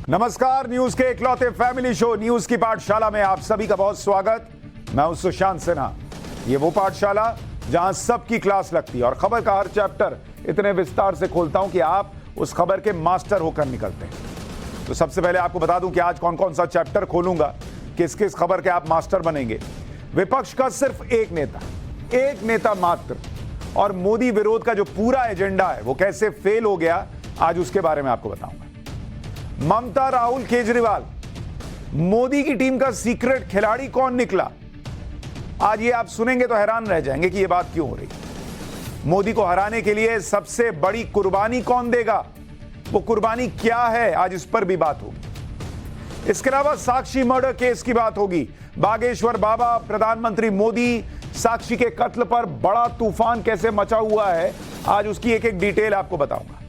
नमस्कार, न्यूज के इकलौते फैमिली शो न्यूज की पाठशाला में आप सभी का बहुत स्वागत। मैं हूं सुशांत सिन्हा। ये वो पाठशाला जहां सबकी क्लास लगती है और खबर का हर चैप्टर इतने विस्तार से खोलता हूं कि आप उस खबर के मास्टर होकर निकलते हैं। तो सबसे पहले आपको बता दूं कि आज कौन कौन सा चैप्टर खोलूंगा, किस किस खबर के आप मास्टर बनेंगे। विपक्ष का सिर्फ एक नेता मात्र और मोदी विरोध का जो पूरा एजेंडा है वो कैसे फेल हो गया, आज उसके बारे में आपको बताऊंगा। ममता, राहुल, केजरीवाल, मोदी की टीम का सीक्रेट खिलाड़ी कौन निकला, आज ये आप सुनेंगे तो हैरान रह जाएंगे कि ये बात क्यों हो रही। मोदी को हराने के लिए सबसे बड़ी कुर्बानी कौन देगा, वो कुर्बानी क्या है, आज इस पर भी बात होगी। इसके अलावा साक्षी मर्डर केस की बात होगी। बागेश्वर बाबा, प्रधानमंत्री मोदी, साक्षी के कत्ल पर बड़ा तूफान कैसे मचा हुआ है, आज उसकी एक एक डिटेल आपको बताऊंगा।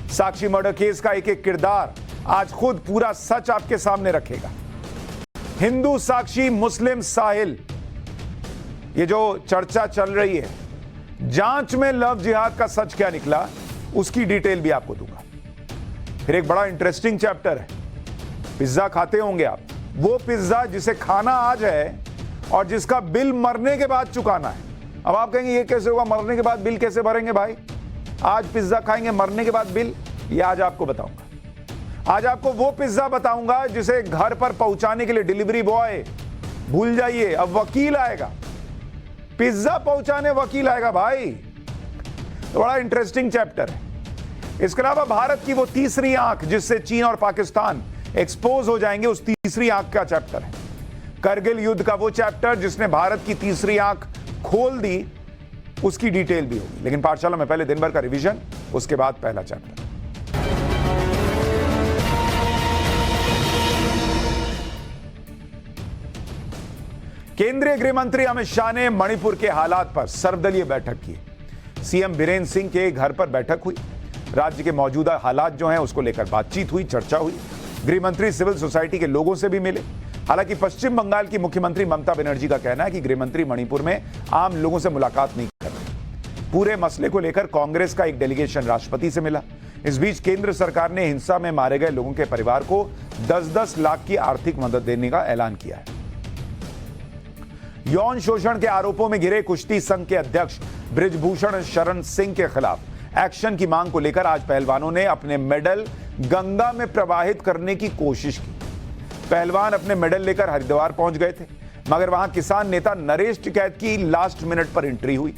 साक्षी मर्डर केस का एक एक किरदार आज खुद पूरा सच आपके सामने रखेगा। हिंदू साक्षी, मुस्लिम साहिल, ये जो चर्चा चल रही है, जांच में लव जिहाद का सच क्या निकला, उसकी डिटेल भी आपको दूंगा। फिर एक बड़ा इंटरेस्टिंग चैप्टर है। पिज्जा खाते होंगे आप, वो पिज्जा जिसे खाना आज है और जिसका बिल मरने के बाद चुकाना है। अब आप कहेंगे ये कैसे होगा, मरने के बाद बिल कैसे भरेंगे भाई? आज पिज्जा खाएंगे, मरने के बाद बिल, ये आज आपको बताऊंगा। आज आपको वो पिज्जा बताऊंगा जिसे घर पर पहुंचाने के लिए डिलीवरी बॉय, भूल जाइए, अब वकील आएगा। पिज्जा पहुंचाने वकील आएगा भाई। तो बड़ा इंटरेस्टिंग चैप्टर है। इसके अलावा भारत की वो तीसरी आंख जिससे चीन और पाकिस्तान एक्सपोज हो जाएंगे, उस तीसरी आंख का चैप्टर है। करगिल युद्ध का वो चैप्टर जिसने भारत की तीसरी आंख खोल दी, उसकी डिटेल भी होगी। लेकिन पाठशाला में पहले दिन भर का रिवीजन, उसके बाद पहला चैप्टर। केंद्रीय गृह मंत्री अमित शाह ने मणिपुर के हालात पर सर्वदलीय बैठक की। सीएम बीरेंद्र सिंह के घर पर बैठक हुई। राज्य के मौजूदा हालात जो हैं उसको लेकर बातचीत हुई, चर्चा हुई। गृह मंत्री सिविल सोसाइटी के लोगों से भी मिले। हालांकि पश्चिम बंगाल की मुख्यमंत्री ममता बनर्जी का कहना है कि गृह मंत्री मणिपुर में आम लोगों से मुलाकात नहीं कर रहे। पूरे मसले को लेकर कांग्रेस का एक डेलीगेशन राष्ट्रपति से मिला। इस बीच केंद्र सरकार ने हिंसा में मारे गए लोगों के परिवार को 10-10 लाख की आर्थिक मदद देने का ऐलान किया है। यौन शोषण के आरोपों में घिरे कुश्ती संघ के अध्यक्ष बृजभूषण शरण सिंह के खिलाफ एक्शन की मांग को लेकर आज पहलवानों ने अपने मेडल गंगा में प्रवाहित करने की कोशिश की। पहलवान अपने मेडल लेकर हरिद्वार पहुंच गए थे, मगर वहां किसान नेता नरेश टिकैत की लास्ट मिनट पर एंट्री हुई।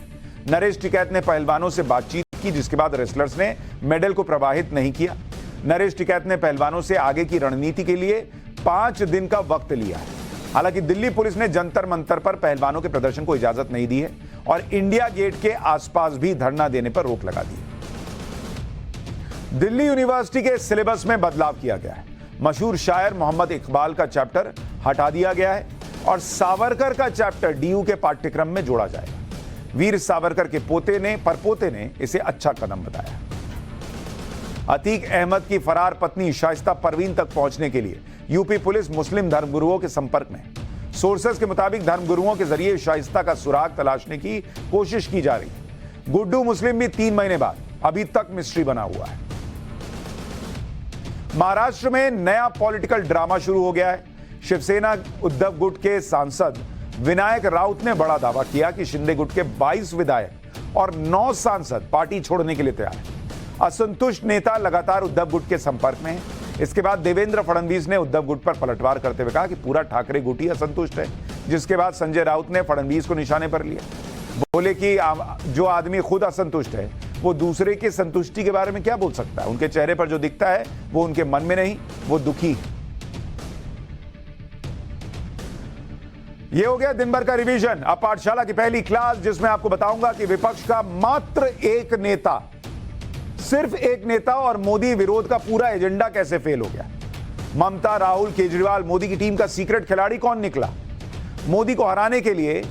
नरेश टिकैत ने पहलवानों से बातचीत की, जिसके बाद रेसलर्स ने मेडल को प्रवाहित नहीं किया। नरेश टिकैत ने पहलवानों से आगे की रणनीति के लिए 5 दिन का वक्त लिया है। हालांकि दिल्ली पुलिस ने जंतर मंतर पर पहलवानों के प्रदर्शन को इजाजत नहीं दी है और इंडिया गेट के आसपास भी धरना देने पर रोक लगा दी है। दिल्ली यूनिवर्सिटी के सिलेबस में बदलाव किया गया है। मशहूर शायर मोहम्मद इकबाल का चैप्टर हटा दिया गया है और सावरकर का चैप्टर डीयू के पाठ्यक्रम में जोड़ा जाएगा। वीर सावरकर के परपोते ने इसे अच्छा कदम बताया। अतीक अहमद की फरार पत्नी शाइस्ता परवीन तक पहुंचने के लिए यूपी पुलिस मुस्लिम धर्मगुरुओं के संपर्क में। सोर्सेस के मुताबिक धर्मगुरुओं के जरिए शाइस्ता का सुराग तलाशने की कोशिश की जा रही है। गुड्डू मुस्लिम भी 3 महीने बाद अभी तक मिस्ट्री बना हुआ है। महाराष्ट्र में नया पॉलिटिकल ड्रामा शुरू हो गया है। शिवसेना उद्धव गुट के सांसद विनायक राउत ने बड़ा दावा किया कि शिंदे गुट के 22 विधायक और 9 सांसद पार्टी छोड़ने के लिए तैयार हैं। असंतुष्ट नेता लगातार उद्धव गुट के संपर्क में है। इसके बाद देवेंद्र फडणवीस ने उद्धव गुट पर पलटवार करते हुए कहा कि पूरा ठाकरे गुट ही असंतुष्ट है, जिसके बाद संजय राउत ने फडणवीस को निशाने पर लिया। बोले कि जो आदमी खुद असंतुष्ट है वो दूसरे की संतुष्टि के बारे में क्या बोल सकता है? उनके चेहरे पर जो दिखता है वो उनके मन में नहीं, वो दुखी है। ये हो गया दिन भर का रिवीजन। अब पाठशाला की पहली क्लास, जिसमें आपको बताऊंगा कि विपक्ष का मात्र एक नेता, सिर्फ एक नेता और मोदी विरोध का पूरा एजेंडा कैसे फेल हो गया। ममता, राहुल, केजरीवाल, मोदी की टीम का सीक्रेट खिलाड़ी कौन निकला? मोदी को हराने के लिए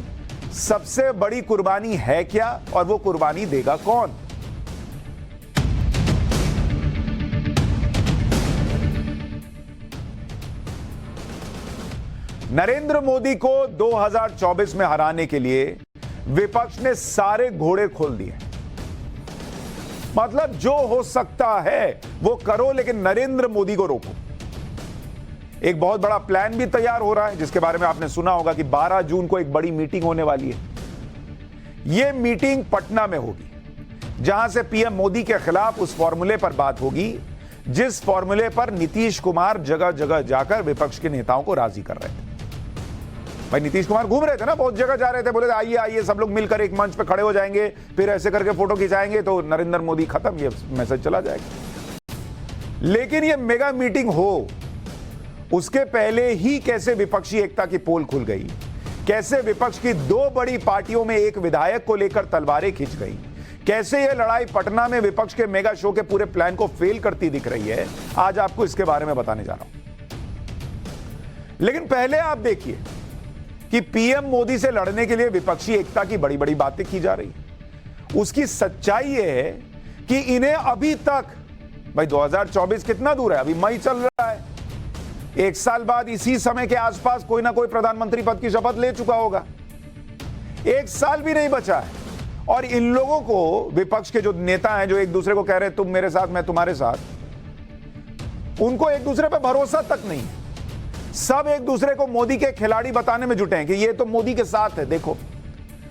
सबसे बड़ी कुर्बानी है क्या और वो कुर्बानी देगा कौन? नरेंद्र मोदी को 2024 में हराने के लिए विपक्ष ने सारे घोड़े खोल दिए। मतलब जो हो सकता है वो करो, लेकिन नरेंद्र मोदी को रोको। एक बहुत बड़ा प्लान भी तैयार हो रहा है जिसके बारे में आपने सुना होगा कि 12 जून को एक बड़ी मीटिंग होने वाली है। यह मीटिंग पटना में होगी जहां से पीएम मोदी के खिलाफ उस फॉर्मूले पर बात होगी जिस फॉर्मूले पर नीतीश कुमार जगह जगह जाकर विपक्ष के नेताओं को राजी कर रहे थे। भाई नीतीश कुमार घूम रहे थे ना, बहुत जगह जा रहे थे, बोले आइए आइए सब लोग मिलकर एक मंच पे खड़े हो जाएंगे, फिर ऐसे करके फोटो खिंचाएंगे तो नरेंद्र मोदी खत्म, ये मैसेज चला जाएगा। लेकिन ये मेगा मीटिंग हो उसके पहले ही कैसे विपक्षी एकता की पोल खुल गई, कैसे विपक्ष की दो बड़ी पार्टियों में एक विधायक को लेकर तलवारें खिंच गई, कैसे यह लड़ाई पटना में विपक्ष के मेगा शो के पूरे प्लान को फेल करती दिख रही है, आज आपको इसके बारे में बताने जा रहा हूं। लेकिन पहले आप देखिए कि पीएम मोदी से लड़ने के लिए विपक्षी एकता की बड़ी बड़ी बातें की जा रही है। उसकी सच्चाई यह है कि इन्हें अभी तक, भाई 2024 कितना दूर है, अभी मई चल रहा है, एक साल बाद इसी समय के आसपास कोई ना कोई प्रधानमंत्री पद की शपथ ले चुका होगा, एक साल भी नहीं बचा है। और इन लोगों को, विपक्ष के जो नेता हैं जो एक दूसरे को कह रहे हैं तुम मेरे साथ मैं तुम्हारे साथ, उनको एक दूसरे पर भरोसा तक नहीं है। सब एक दूसरे को मोदी के खिलाड़ी बताने में जुटे हैं कि ये तो मोदी के साथ है। देखो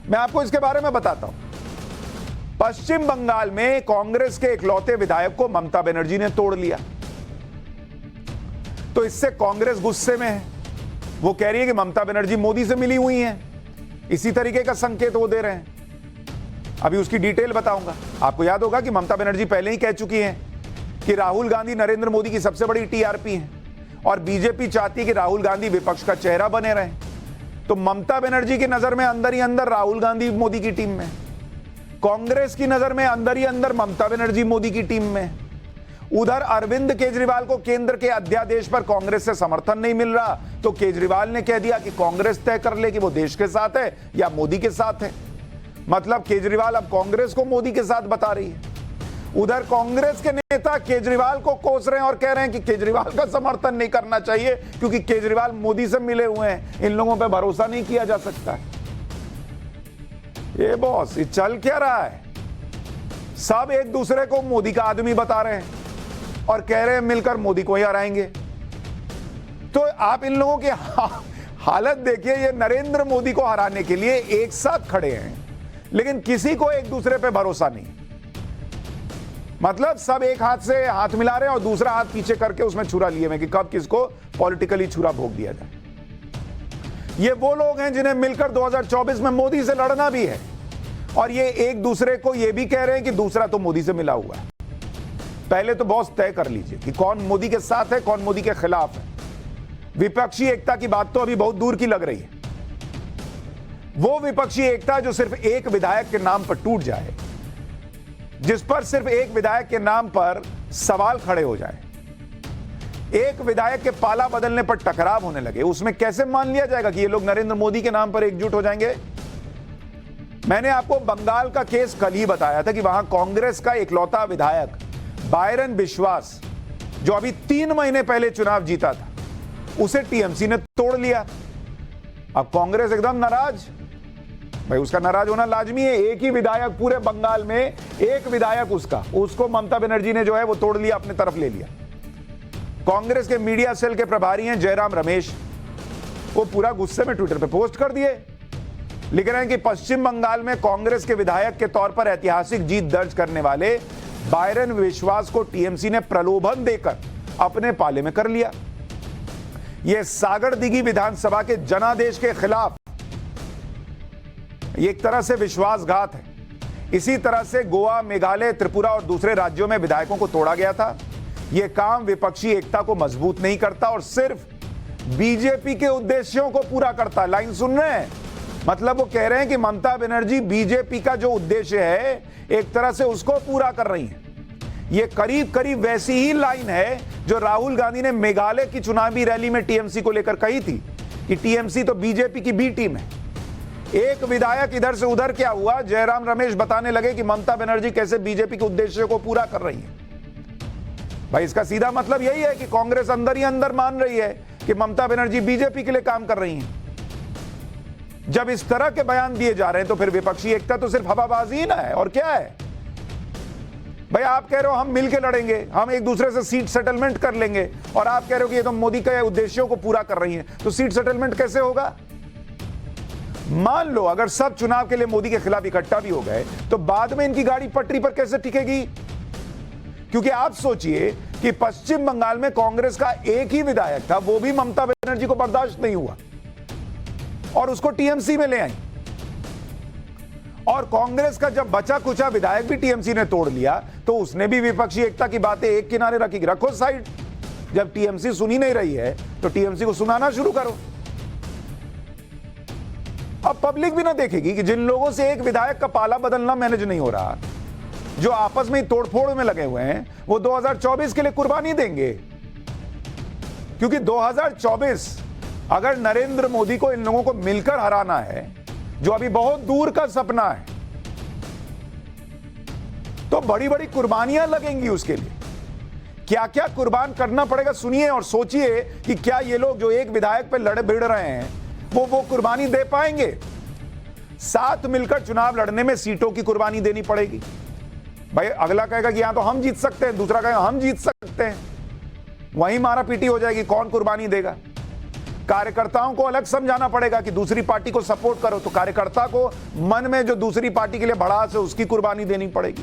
मैं आपको इसके बारे में बताता हूं। पश्चिम बंगाल में कांग्रेस के इकलौते विधायक को ममता बनर्जी ने तोड़ लिया, तो इससे कांग्रेस गुस्से में है। वो कह रही है कि ममता बनर्जी मोदी से मिली हुई हैं, इसी तरीके का संकेत वो दे रहे हैं। अभी उसकी डिटेल बताऊंगा। आपको याद होगा कि ममता बनर्जी पहले ही कह चुकी हैं कि राहुल गांधी नरेंद्र मोदी की सबसे बड़ी टीआरपी हैं और बीजेपी चाहती है कि राहुल गांधी विपक्ष का चेहरा बने रहें। तो ममता बनर्जी की नजर में अंदर ही अंदर राहुल गांधी मोदी की टीम में, कांग्रेस की नजर में अंदर ही अंदर ममता बनर्जी मोदी की टीम में। उधर अरविंद केजरीवाल को केंद्र के अध्यादेश पर कांग्रेस से समर्थन नहीं मिल रहा, तो केजरीवाल ने कह दिया कि कांग्रेस तय कर ले कि वो देश के साथ है या मोदी के साथ है। मतलब केजरीवाल अब कांग्रेस को मोदी के साथ बता रही है। उधर कांग्रेस के नेता केजरीवाल को कोस रहे हैं और कह रहे हैं कि केजरीवाल का समर्थन नहीं करना चाहिए क्योंकि केजरीवाल मोदी से मिले हुए हैं, इन लोगों पे भरोसा नहीं किया जा सकता। ये बॉस, ये चल क्या रहा है? सब एक दूसरे को मोदी का आदमी बता रहे हैं और कह रहे हैं मिलकर मोदी को ही हराएंगे। तो आप इन लोगों की हालत देखिए, ये नरेंद्र मोदी को हराने के लिए एक साथ खड़े हैं लेकिन किसी को एक दूसरे पे भरोसा नहीं। मतलब सब एक हाथ से हाथ मिला रहे हैं और दूसरा हाथ पीछे करके उसमें छुरा लिए में कि कब किसको पॉलिटिकली छुरा भोग दिया जाए। ये वो लोग हैं जिन्हें मिलकर 2024 में मोदी से लड़ना भी है और ये एक दूसरे को ये भी कह रहे हैं कि दूसरा तो मोदी से मिला हुआ है। पहले तो बॉस तय कर लीजिए कि कौन मोदी के साथ है, कौन मोदी के खिलाफ है। विपक्षी एकता की बात तो अभी बहुत दूर की लग रही है। वो विपक्षी एकता जो सिर्फ एक विधायक के नाम पर टूट जाए, जिस पर सिर्फ एक विधायक के नाम पर सवाल खड़े हो जाए, एक विधायक के पाला बदलने पर टकराव होने लगे, उसमें कैसे मान लिया जाएगा कि ये लोग नरेंद्र मोदी के नाम पर एकजुट हो जाएंगे? मैंने आपको बंगाल का केस कल ही बताया था कि वहां कांग्रेस का इकलौता विधायक बायरन विश्वास, जो अभी 3 महीने पहले चुनाव जीता था, उसे टीएमसी ने तोड़ लिया। अब कांग्रेस एकदम नाराज। भाई उसका नाराज होना लाजमी है। एक ही विधायक पूरे बंगाल में, एक विधायक उसको ममता बनर्जी ने जो है वो तोड़ लिया, अपने तरफ ले लिया। कांग्रेस के मीडिया सेल के प्रभारी हैं जयराम रमेश, वो पूरा गुस्से में ट्विटर पे पोस्ट कर दिए, लिख रहे हैं कि पश्चिम बंगाल में कांग्रेस के विधायक के तौर पर ऐतिहासिक जीत दर्ज करने वाले बायरन विश्वास को टीएमसी ने प्रलोभन देकर अपने पाले में कर लिया। यह सागरदिघी विधानसभा के जनादेश के खिलाफ ये एक तरह से विश्वासघात है। इसी तरह से गोवा, मेघालय, त्रिपुरा और दूसरे राज्यों में विधायकों को तोड़ा गया था। यह काम विपक्षी एकता को मजबूत नहीं करता और सिर्फ बीजेपी के उद्देश्यों को पूरा करता। लाइन सुन रहे हैं? मतलब वो कह रहे हैं कि ममता बनर्जी बीजेपी का जो उद्देश्य है एक तरह से उसको पूरा कर रही है। ये करीब करीब वैसी ही लाइन है जो राहुल गांधी ने मेघालय की चुनावी रैली में टीएमसी को लेकर कही थी कि टीएमसी तो बीजेपी की बी टीम है। एक विधायक इधर से उधर क्या हुआ, जयराम रमेश बताने लगे कि ममता बनर्जी कैसे बीजेपी के उद्देश्य को पूरा कर रही है। भाई इसका सीधा मतलब यही है कि कांग्रेस अंदर ही अंदर मान रही है कि ममता बनर्जी बीजेपी के लिए काम कर रही हैं। जब इस तरह के बयान दिए जा रहे हैं तो फिर विपक्षी एकता तो सिर्फ हवाबाजी ही ना है, और क्या है? भाई आप कह रहे हो हम मिलके लड़ेंगे, हम एक दूसरे से सीट सेटलमेंट कर लेंगे, और आप कह रहे हो कि ये तो मोदी के उद्देश्यों को पूरा कर रही हैं, तो सीट सेटलमेंट कैसे होगा? मान लो अगर सब चुनाव के लिए मोदी के खिलाफ इकट्ठा भी हो गए तो बाद में इनकी गाड़ी पटरी पर कैसे टिकेगी? क्योंकि आप सोचिए कि पश्चिम बंगाल में कांग्रेस का एक ही विधायक था, वो भी ममता बनर्जी को बर्दाश्त नहीं हुआ और उसको टीएमसी में ले आई, और कांग्रेस का जब बचा कुचा विधायक भी टीएमसी ने तोड़ लिया तो उसने भी विपक्षी एकता की बातें एक किनारे रखी, रखो साइड। जब टीएमसी सुनी नहीं रही है तो टीएमसी को सुनाना शुरू करो। अब पब्लिक भी ना देखेगी कि जिन लोगों से एक विधायक का पाला बदलना मैनेज नहीं हो रहा, जो आपस में तोड़फोड़ में लगे हुए हैं, वो 2024 के लिए कुर्बानी देंगे। क्योंकि 2024 अगर नरेंद्र मोदी को इन लोगों को मिलकर हराना है, जो अभी बहुत दूर का सपना है, तो बड़ी बड़ी कुर्बानियां लगेंगी उसके लिए। क्या क्या कुर्बान करना पड़ेगा सुनिए और सोचिए कि क्या ये लोग जो एक विधायक पे लड़े भिड़ रहे हैं वो कुर्बानी दे पाएंगे। साथ मिलकर चुनाव लड़ने में सीटों की कुर्बानी देनी पड़ेगी। भाई अगला कहेगा कि यहां तो हम जीत सकते हैं, दूसरा कहेगा हम जीत सकते हैं, वहीं मारा पीटी हो जाएगी, कौन कुर्बानी देगा? कार्यकर्ताओं को अलग समझाना पड़ेगा कि दूसरी पार्टी को सपोर्ट करो, तो कार्यकर्ता को मन में जो दूसरी पार्टी के लिए भड़ास है उसकी कुर्बानी देनी पड़ेगी।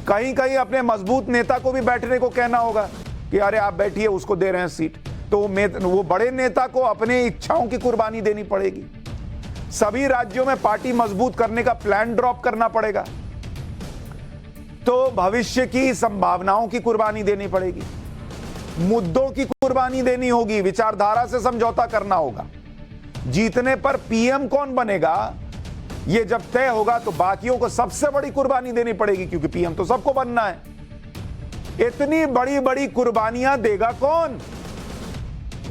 कहीं कहीं अपने मजबूत नेता को भी बैठने को कहना होगा कि अरे आप बैठिए, उसको दे रहे हैं सीट, तो वो बड़े नेता को अपने इच्छाओं की कुर्बानी देनी पड़ेगी। सभी राज्यों में पार्टी मजबूत करने का प्लान ड्रॉप करना पड़ेगा, तो भविष्य की संभावनाओं की कुर्बानी देनी पड़ेगी, मुद्दों की कुर्बानी देनी होगी, विचारधारा से समझौता करना होगा। जीतने पर पीएम कौन बनेगा ये जब तय होगा तो बाकियों को सबसे बड़ी कुर्बानी देनी पड़ेगी, क्योंकि पीएम तो सबको बनना है। इतनी बड़ी बड़ी कुर्बानियां देगा कौन?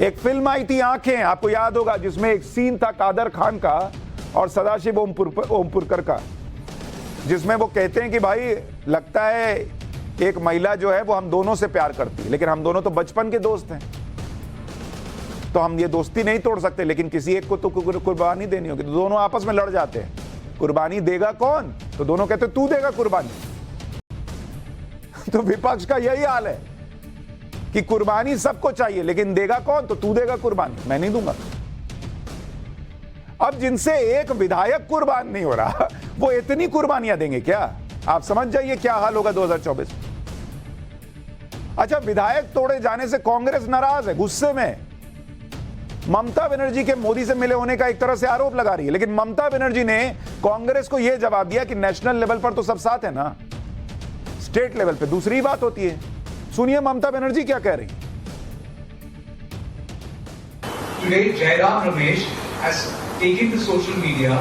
एक फिल्म आई थी आंखें, आपको याद होगा, जिसमें एक सीन था कादर खान का और सदाशिव ओमपुरकर का, जिसमें वो कहते हैं कि भाई लगता है एक महिला जो है वो हम दोनों से प्यार करती है, लेकिन हम दोनों तो बचपन के दोस्त हैं, तो हम ये दोस्ती नहीं तोड़ सकते, लेकिन किसी एक को तो कुर्बानी देनी होगी। तो दोनों आपस में लड़ जाते हैं, कुर्बानी देगा कौन? तो दोनों कहते तू देगा कुर्बानी। तो विपक्ष का यही हाल है कि कुर्बानी सबको चाहिए, लेकिन देगा कौन? तो तू देगा कुर्बानी, मैं नहीं दूंगा। अब जिनसे एक विधायक कुर्बान नहीं हो रहा, वो इतनी कुर्बानियां देंगे क्या? आप समझ जाइए क्या हाल होगा 2024। अच्छा, विधायक तोड़े जाने से कांग्रेस नाराज है, गुस्से में। ममता बनर्जी के मोदी से मिले होने का एक तरह से आरोप लगा रही है, लेकिन ममता बनर्जी ने कांग्रेस को यह जवाब दिया कि नेशनल लेवल पर तो सब साथ है ना, स्टेट लेवल पे दूसरी बात होती है। सुनिए ममता बनर्जी क्या कह रही। Today, Jairam Ramesh has taken to social media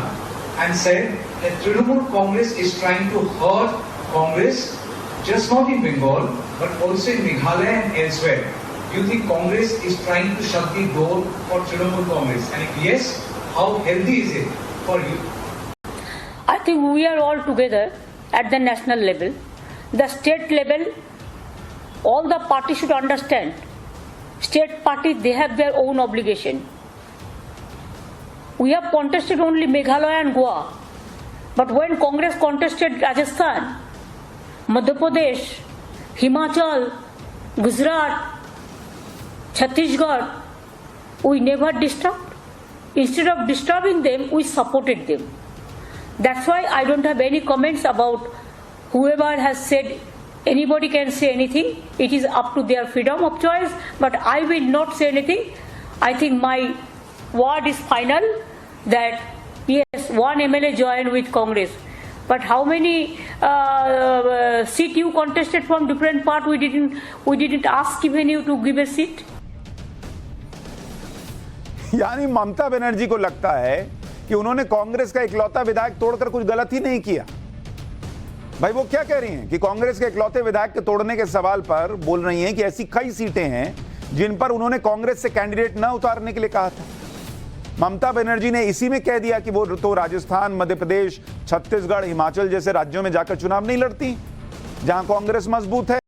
and said that Trinamool Congress is trying to hurt Congress, just not in Bengal, but also in Meghalaya and elsewhere. Do you think Congress is trying to shut the door for Trinamool Congress? And if yes, how healthy is it for you? I think we are all together at the national level. The state level, all the parties should understand. State parties, they have their own obligation. We have contested only Meghalaya and Goa. But when Congress contested Rajasthan, Madhya Pradesh, Himachal, Gujarat, Chhattisgarh, we never disturbed. Instead of disturbing them, we supported them. That's why I don't have any comments about whoever has said. Anybody can say anything. It is up to their freedom of choice. But I will not say anything. I think my word is final that yes, one MLA joined with Congress. But how many seat you contested from different part? We didn't ask even you to give a seat. यानी ममता बनर्जी को लगता है कि उन्होंने कांग्रेस का इकलौता विधायक तोड़कर कुछ गलत ही नहीं किया। भाई वो क्या कह रही हैं कि कांग्रेस के इकलौते विधायक के तोड़ने के सवाल पर बोल रही हैं कि ऐसी कई सीटें हैं जिन पर उन्होंने कांग्रेस से कैंडिडेट न उतारने के लिए कहा था। ममता बनर्जी ने इसी में कह दिया कि वो तो राजस्थान, मध्य प्रदेश, छत्तीसगढ़, हिमाचल जैसे राज्यों में जाकर चुनाव नहीं लड़ती जहां कांग्रेस मजबूत है।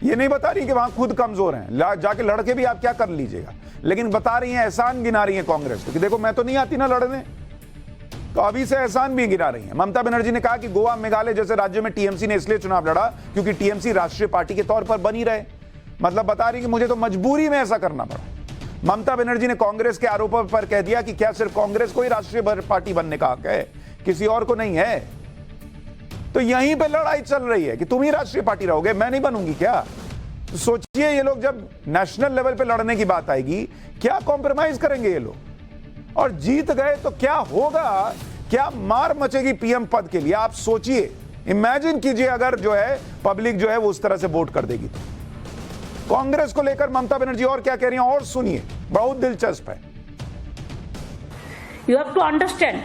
ये नहीं बता रही कि वहां खुद कमजोर हैं, जाके लड़के भी आप क्या कर लीजिएगा, लेकिन बता रही हैं, एहसान गिना रही हैं कांग्रेस को कि देखो मैं तो नहीं आती ना लड़ने। तो अभी से एहसान भी गिरा रही हैं। ममता बनर्जी ने कहा कि गोवा मेघालय जैसे राज्यों में टीएमसी ने इसलिए चुनाव लड़ा क्योंकि टीएमसी राष्ट्रीय पार्टी के तौर पर बनी रहे। मतलब बता रही कि मुझे तो मजबूरी में ऐसा करना पड़ा। ममता बनर्जी ने कांग्रेस के आरोपों पर कह दिया कि क्या सिर्फ कांग्रेस को ही राष्ट्रीय पार्टी बनने का हक है, किसी और को नहीं है। तो यहीं पे लड़ाई चल रही है कि तुम ही राष्ट्रीय पार्टी रहोगे, मैं नहीं बनूंगी क्या। तो सोचिए ये लोग जब नेशनल लेवल पे लड़ने की बात आएगी क्या कॉम्प्रोमाइज करेंगे ये लोग, और जीत गए तो क्या होगा, क्या मार मचेगी पीएम पद के लिए। आप सोचिए, इमेजिन कीजिए अगर जो है पब्लिक जो है वो उस तरह से वोट कर देगी। तो कांग्रेस को लेकर ममता बनर्जी और क्या कह रही हैं और सुनिए, बहुत दिलचस्प है। You have to understand.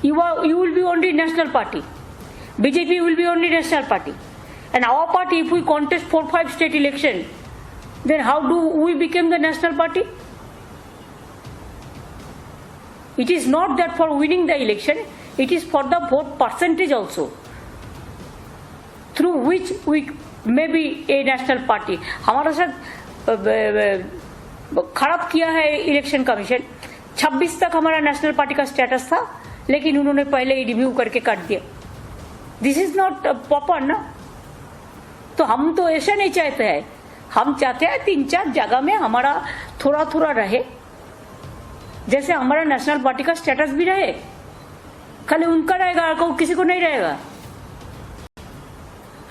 You will be only national party. BJP will be only national party. And our party, if we contest 4-5 state election, then how do we become the national party? It is not that for winning the election, it is for the vote percentage also, through which we may be a national party. हमारे साथ खराब किया है election commission. 26 तक हमारा national party का status था, लेकिन उन्होंने पहले ही रिव्यू करके काट दिया। दिस इज नॉट प्रॉपर ना। तो हम तो ऐसा नहीं चाहते हैं। हम चाहते हैं 3-4 जगह में हमारा थोड़ा थोड़ा रहे, जैसे हमारा नेशनल पार्टी का स्टेटस भी रहे। खाली उनका रहेगा, किसी को नहीं रहेगा।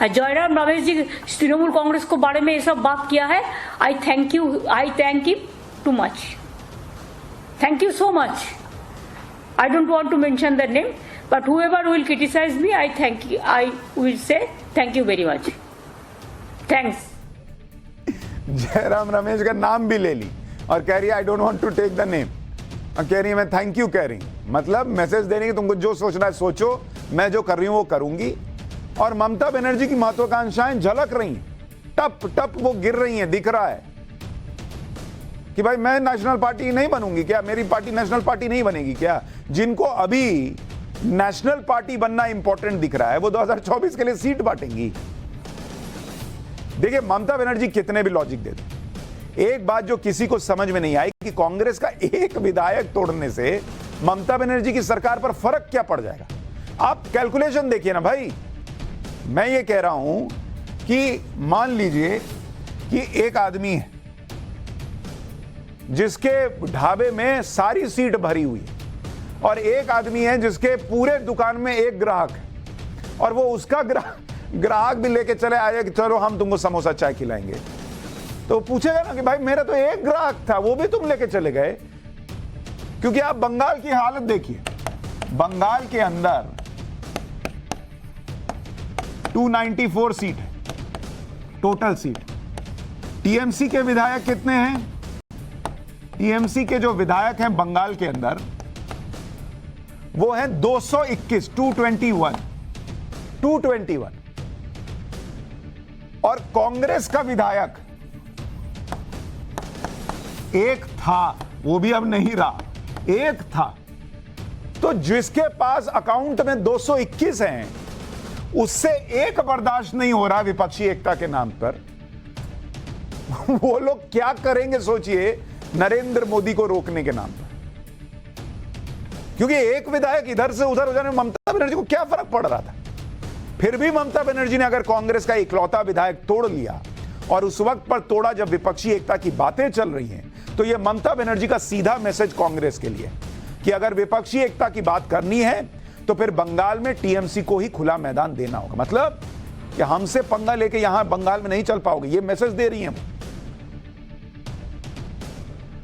जयराम रमेश जी तृणमूल कांग्रेस को बारे में ये सब बात किया है। आई thank you too much, thank you so much. I don't want to mention the name, but whoever will criticize me, I will say thank you very much. Thanks. Jairam Ramesh का नाम भी ले ली और कह रही है I don't want to take the name, और कह रही है मैं थैंक यू कह रही हूं। मतलब मैसेज दे रही है कि तुमको जो सोचना है सोचो, मैं जो कर रही हूं वो करूंगी। और ममता बनर्जी की महत्वाकांक्षाएं झलक रही हैं, टप टप वो गिर रही हैं। दिख रहा है कि भाई मैं नेशनल पार्टी नहीं बनूंगी क्या, मेरी पार्टी नेशनल पार्टी नहीं बनेगी क्या। जिनको अभी नेशनल पार्टी बनना इंपॉर्टेंट दिख रहा है वो 2024 के लिए सीट बांटेंगी। देखिए ममता बनर्जी कितने भी लॉजिक दे दे, एक बात जो किसी को समझ में नहीं आई कि कांग्रेस का एक विधायक तोड़ने से ममता बनर्जी की सरकार पर फर्क क्या पड़ जाएगा। आप कैलकुलेशन देखिए ना भाई। मैं ये कह रहा हूं कि मान लीजिए कि एक आदमी है जिसके ढाबे में सारी सीट भरी हुई है, और एक आदमी है जिसके पूरे दुकान में एक ग्राहक है, और वो उसका ग्राहक भी लेके चले आए कि चलो हम तुमको समोसा चाय खिलाएंगे। तो पूछेगा ना कि भाई मेरा तो एक ग्राहक था, वो भी तुम लेके चले गए। क्योंकि आप बंगाल की हालत देखिए, बंगाल के अंदर 294 सीट है टोटल सीट। टीएमसी के विधायक कितने हैं? टीएमसी के जो विधायक हैं बंगाल के अंदर वो हैं 221, 221। और कांग्रेस का विधायक एक था, वो भी अब नहीं रहा, एक था। तो जिसके पास अकाउंट में 221 हैं उससे एक बर्दाश्त नहीं हो रहा विपक्षी एकता के नाम पर। वो लोग क्या करेंगे सोचिए नरेंद्र मोदी को रोकने के नाम पर। क्योंकि एक विधायक इधर से उधर हो जाने में ममता बनर्जी को क्या फर्क पड़ रहा था। फिर भी ममता बनर्जी ने अगर कांग्रेस का इकलौता विधायक तोड़ लिया, और उस वक्त पर तोड़ा जब विपक्षी एकता की बातें चल रही हैं, तो यह ममता बनर्जी का सीधा मैसेज कांग्रेस के लिए कि अगर विपक्षी एकता की बात करनी है तो फिर बंगाल में टीएमसी को ही खुला मैदान देना होगा। मतलब कि हमसे पंगा लेके यहां बंगाल में नहीं चल पाओगे, ये मैसेज दे रही हैं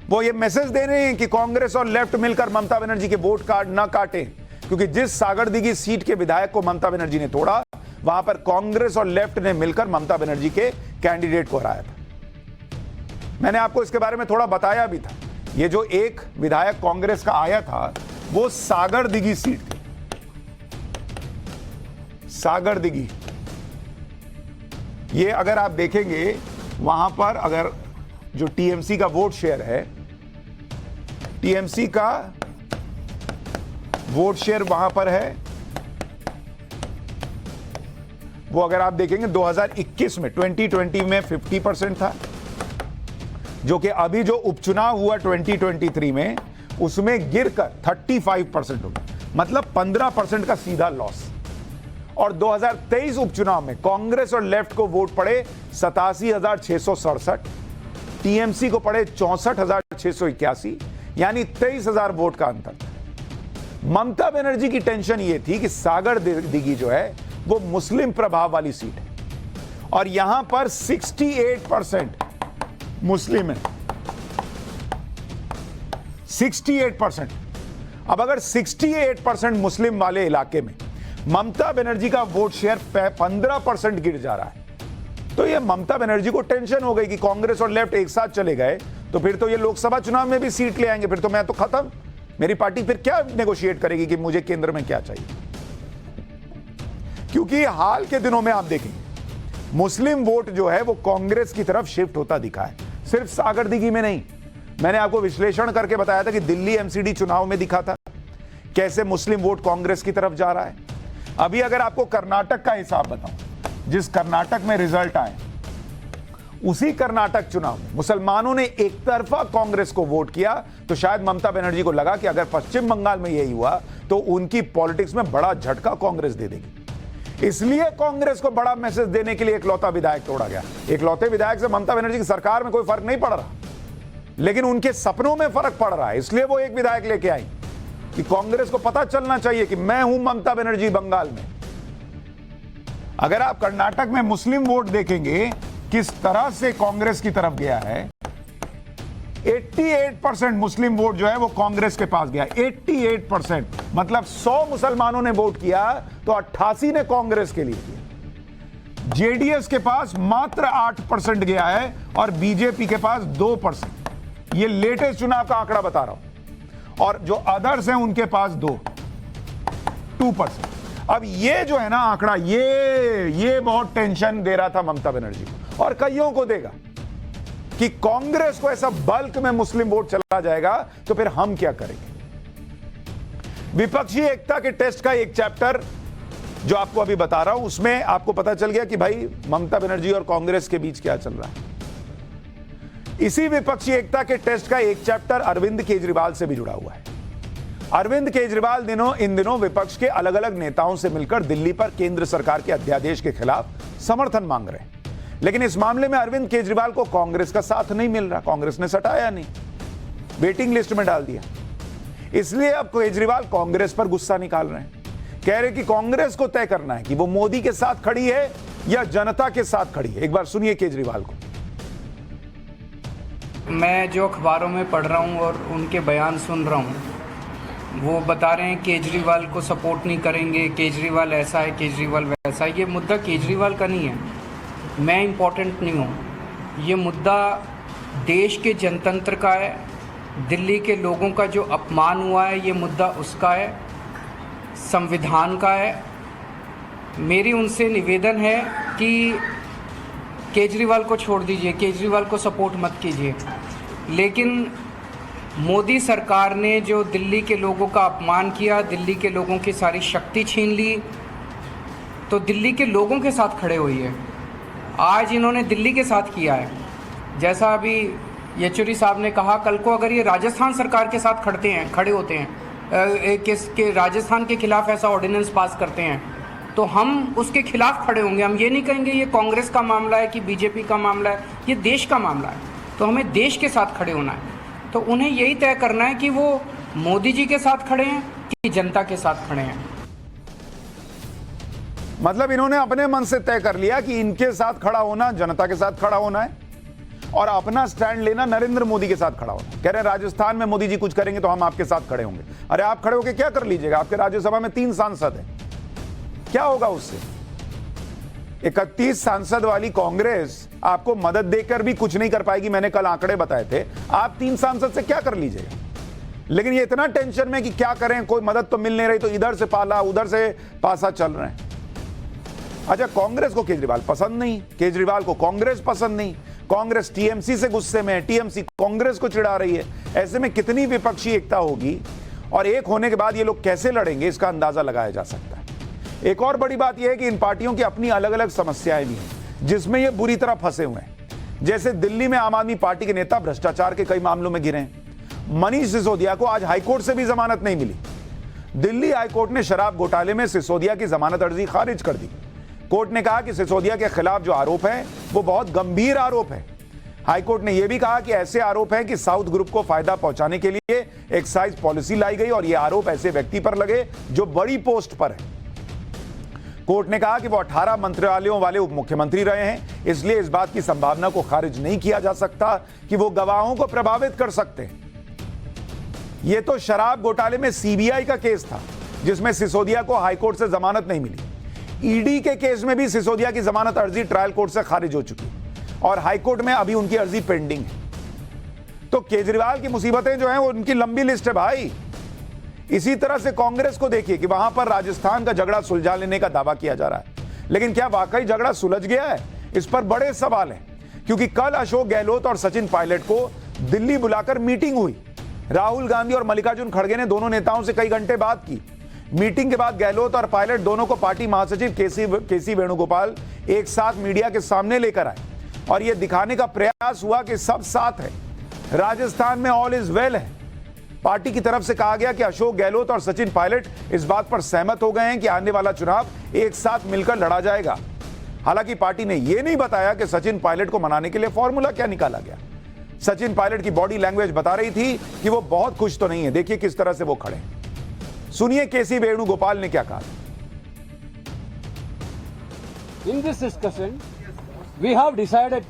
वो ये मैसेज दे रहे हैं कि कांग्रेस और लेफ्ट मिलकर ममता बनर्जी के वोट कार्ड ना काटें। क्योंकि जिस सागरदिघी सीट के विधायक को ममता बनर्जी ने तोड़ा, वहां पर कांग्रेस और लेफ्ट ने मिलकर ममता बनर्जी के कैंडिडेट को हराया था। मैंने आपको इसके बारे में थोड़ा बताया भी था। ये जो एक विधायक कांग्रेस का आया था वो सागरदिघी सीट थी, सागरदिघी। ये अगर आप देखेंगे वहां पर अगर जो टीएमसी का वोट शेयर है, टीएमसी का वोट शेयर वहां पर है, वो अगर आप देखेंगे 2021 में 2020 में 50% था, जो कि अभी जो उपचुनाव हुआ 2023 में उसमें गिरकर 35% हो गया, मतलब 15% का सीधा लॉस। और 2023 उपचुनाव में कांग्रेस और लेफ्ट को वोट पड़े 87,667, टीएमसी को पड़े 64,681, यानी 23,000 वोट का अंतर था। ममता बनर्जी की टेंशन यह थी कि सागर दिघी जो है वो मुस्लिम प्रभाव वाली सीट है और यहां पर 68% मुस्लिम है, 68%। अब अगर 68% मुस्लिम वाले इलाके में ममता बनर्जी का वोट शेयर 15% गिर जा रहा है, तो ये ममता बनर्जी को टेंशन हो गई कि कांग्रेस और लेफ्ट एक साथ चले गए तो फिर तो ये लोकसभा चुनाव में भी सीट ले आएंगे, फिर तो मैं तो खत्म, मेरी पार्टी फिर क्या नेगोशिएट करेगी कि मुझे केंद्र में क्या चाहिए। क्योंकि हाल के दिनों में आप देखेंगे मुस्लिम वोट जो है वो कांग्रेस की तरफ शिफ्ट होता दिखा है, सिर्फ सागर दिघी में नहीं। मैंने आपको विश्लेषण करके बताया था कि दिल्ली एमसीडी चुनाव में दिखा था कैसे मुस्लिम वोट कांग्रेस की तरफ जा रहा है। अभी अगर आपको कर्नाटक का हिसाब बताऊं, जिस कर्नाटक में रिजल्ट आए उसी कर्नाटक चुनाव में मुसलमानों ने एक तरफा कांग्रेस को वोट किया, तो शायद ममता बनर्जी को लगा कि अगर पश्चिम बंगाल में यही हुआ तो उनकी पॉलिटिक्स में बड़ा झटका कांग्रेस दे देगी। इसलिए कांग्रेस को बड़ा मैसेज देने के लिए इकलौता विधायक तोड़ा गया। इकलौते विधायक से ममता बनर्जी की सरकार में कोई फर्क नहीं पड़ रहा, लेकिन उनके सपनों में फर्क पड़ रहा है। इसलिए वो एक विधायक लेके आई कि कांग्रेस को पता चलना चाहिए कि मैं हूं ममता बनर्जी बंगाल में। अगर आप कर्नाटक में मुस्लिम वोट देखेंगे किस तरह से कांग्रेस की तरफ गया है, 88% मुस्लिम वोट जो है वो कांग्रेस के पास गया, 88%, मतलब 100 मुसलमानों ने वोट किया तो 88 ने कांग्रेस के लिए किया। जेडीएस के पास मात्र 8% गया है और बीजेपी के पास 2%। ये लेटेस्ट चुनाव का आंकड़ा बता रहा हूं। और जो अदर्स हैं उनके पास 2%। अब ये जो है ना आंकड़ा, ये बहुत टेंशन दे रहा था ममता बनर्जी को और कईयों को देगा कि कांग्रेस को ऐसा बल्क में मुस्लिम वोट चला जाएगा तो फिर हम क्या करेंगे। विपक्षी एकता के टेस्ट का एक चैप्टर जो आपको अभी बता रहा हूं, उसमें आपको पता चल गया कि भाई ममता बनर्जी और कांग्रेस के बीच क्या चल रहा है। इसी विपक्षी एकता के टेस्ट का एक चैप्टर अरविंद केजरीवाल से भी जुड़ा हुआ है। अरविंद केजरीवाल इन दिनों विपक्ष के अलग अलग नेताओं से मिलकर दिल्ली पर केंद्र सरकार के अध्यादेश के खिलाफ समर्थन मांग रहे हैं, लेकिन इस मामले में अरविंद केजरीवाल को कांग्रेस का साथ नहीं मिल रहा। कांग्रेस ने सटाया नहीं, वेटिंग लिस्ट में डाल दिया। इसलिए अब केजरीवाल कांग्रेस पर गुस्सा निकाल रहे हैं, कह रहे कि कांग्रेस को तय करना है कि वो मोदी के साथ खड़ी है या जनता के साथ खड़ी है। एक बार सुनिए केजरीवाल को। मैं जो अखबारों में पढ़ रहा हूँ और उनके बयान सुन रहा हूँ, वो बता रहे हैं केजरीवाल को सपोर्ट नहीं करेंगे, केजरीवाल ऐसा है, केजरीवाल वैसा है। ये मुद्दा केजरीवाल का नहीं है, मैं इम्पोर्टेंट नहीं हूँ। ये मुद्दा देश के जनतंत्र का है, दिल्ली के लोगों का जो अपमान हुआ है ये मुद्दा उसका है, संविधान का है। मेरी उनसे निवेदन है कि केजरीवाल को छोड़ दीजिए, केजरीवाल को सपोर्ट मत कीजिए। लेकिन मोदी सरकार ने जो दिल्ली के लोगों का अपमान किया, दिल्ली के लोगों की सारी शक्ति छीन ली, तो दिल्ली के लोगों के साथ खड़े हुई है। आज इन्होंने दिल्ली के साथ किया है। जैसा अभी येचुरी साहब ने कहा, कल को अगर ये राजस्थान सरकार के साथ खड़े होते हैं, के राजस्थान के खिलाफ ऐसा ऑर्डिनेंस पास करते हैं, तो हम उसके खिलाफ खड़े होंगे। हम ये नहीं कहेंगे ये कांग्रेस का मामला है कि बीजेपी का मामला है, ये देश का मामला है। तो हमें देश के साथ खड़े होना है। तो उन्हें यही तय करना है कि वो मोदी जी के साथ खड़े हैं कि जनता के साथ खड़े हैं। मतलब इन्होंने अपने मन से तय कर लिया कि इनके साथ खड़ा होना जनता के साथ खड़ा होना है और अपना स्टैंड लेना नरेंद्र मोदी के साथ खड़ा होना। कह रहे हैं राजस्थान में मोदी जी कुछ करेंगे तो हम आपके साथ खड़े होंगे। अरे आप खड़े होकर क्या कर लीजिएगा? आपके राज्यसभा में 3 सांसद हैं, क्या होगा उससे? 31 सांसद वाली कांग्रेस आपको मदद देकर भी कुछ नहीं कर पाएगी। मैंने कल आंकड़े बताए थे। आप 3 सांसद से क्या कर लीजिएगा? लेकिन ये इतना टेंशन में कि क्या करें, कोई मदद तो मिल नहीं रही, तो इधर से पाला उधर से पासा चल रहे हैं। अच्छा, कांग्रेस को केजरीवाल पसंद नहीं, केजरीवाल को कांग्रेस पसंद नहीं, कांग्रेस टीएमसी से गुस्से में है, टीएमसी कांग्रेस को चिढ़ा रही है। ऐसे में कितनी विपक्षी एकता होगी और एक होने के बाद ये लोग कैसे लड़ेंगे, इसका अंदाजा लगाया जा सकता है। एक और बड़ी बात यह है कि इन पार्टियों की अपनी अलग अलग समस्याएं भी हैं जिसमें ये बुरी तरह फंसे हुए हैं। जैसे दिल्ली में आम आदमी पार्टी के नेता भ्रष्टाचार के कई मामलों में घिरे हैं, मनीष सिसोदिया को आज हाईकोर्ट से भी जमानत नहीं मिली। दिल्ली हाईकोर्ट ने शराब घोटाले में सिसोदिया की जमानत अर्जी खारिज कर दी। कोर्ट ने कहा कि सिसोदिया के खिलाफ जो आरोप है वो बहुत गंभीर आरोप है। हाईकोर्ट ने यह भी कहा कि ऐसे आरोप हैं कि साउथ ग्रुप को फायदा पहुंचाने के लिए एक्साइज पॉलिसी लाई गई और ये आरोप ऐसे व्यक्ति पर लगे जो बड़ी पोस्ट पर है। कोर्ट ने कहा कि वो 18 मंत्रालयों वाले उप मुख्यमंत्री रहे हैं, इसलिए इस बात की संभावना को खारिज नहीं किया जा सकता कि वो गवाहों को प्रभावित कर सकते हैं। यह तो शराब घोटाले में सीबीआई का केस था जिसमें सिसोदिया को हाईकोर्ट से जमानत नहीं मिली। ईडी के केस में भी सिसोदिया की जमानत अर्जी ट्रायल कोर्ट से खारिज हो चुकी और हाईकोर्ट में अभी उनकी अर्जी पेंडिंग है। तो केजरीवाल की मुसीबतें जो हैं वो उनकी लंबी लिस्ट है भाई। इसी तरह से कांग्रेस को देखिए कि वहां पर राजस्थान का झगड़ा सुलझा लेने का दावा किया जा रहा है, लेकिन क्या वाकई झगड़ा सुलझ गया है? इस पर बड़े सवाल हैं, क्योंकि कल अशोक गहलोत और सचिन पायलट को दिल्ली बुलाकर मीटिंग हुई। राहुल गांधी और मल्लिकार्जुन खड़गे ने दोनों नेताओं से कई घंटे बात की। मीटिंग के बाद गहलोत और पायलट दोनों को पार्टी महासचिव केसी वेणुगोपाल एक साथ मीडिया के सामने लेकर आए और यह दिखाने का प्रयास हुआ कि सब साथ है, राजस्थान में ऑल इज वेल है। पार्टी की तरफ से कहा गया कि अशोक गहलोत और सचिन पायलट इस बात पर सहमत हो गए हैं कि आने वाला चुनाव एक साथ मिलकर लड़ा जाएगा। हालांकि पार्टी ने यह नहीं बताया कि सचिन पायलट को मनाने के लिए फॉर्मूला क्या निकाला गया। सचिन पायलट की बॉडी लैंग्वेज बता रही थी कि वो बहुत खुश तो नहीं है। देखिए किस तरह से वो खड़े। सुनिए केसी वेणुगोपाल ने क्या कहा। In this discussion, we have decided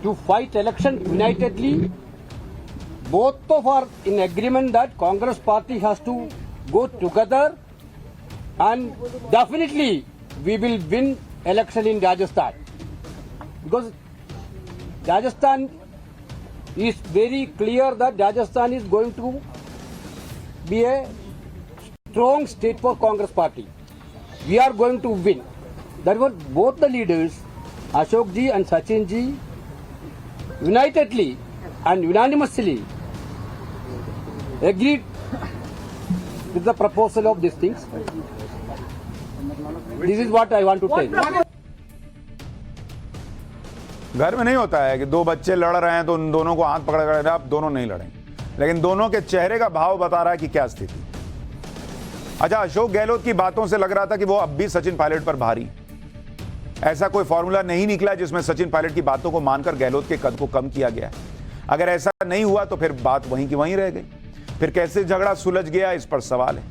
to fight election unitedly. Both of are in agreement that Congress party has to go together, and definitely we will win election in Rajasthan, because Rajasthan is very clear that Rajasthan is going to be a strong state for Congress party. We are going to win. That was both the leaders, Ashok ji and Sachin ji, unitedly and unanimously agreed with the proposal of these things. This is what I want to tell. घर में नहीं होता है कि दो बच्चे लड़ रहे हैं तो उन दोनों को हाथ पकड़ कर आप दोनों नहीं लड़ेंगे, लेकिन दोनों के चेहरे का भाव बता रहा है कि क्या स्थिति। अच्छा, अशोक गहलोत की बातों से लग रहा था कि वो अब भी सचिन पायलट पर भारी। ऐसा कोई फॉर्मूला नहीं निकला जिसमें सचिन पायलट की बातों को मानकर गहलोत के कद को कम किया गया। अगर ऐसा नहीं हुआ तो फिर बात वहीं की वहीं रह गई। फिर कैसे झगड़ा सुलझ गया, इस पर सवाल है।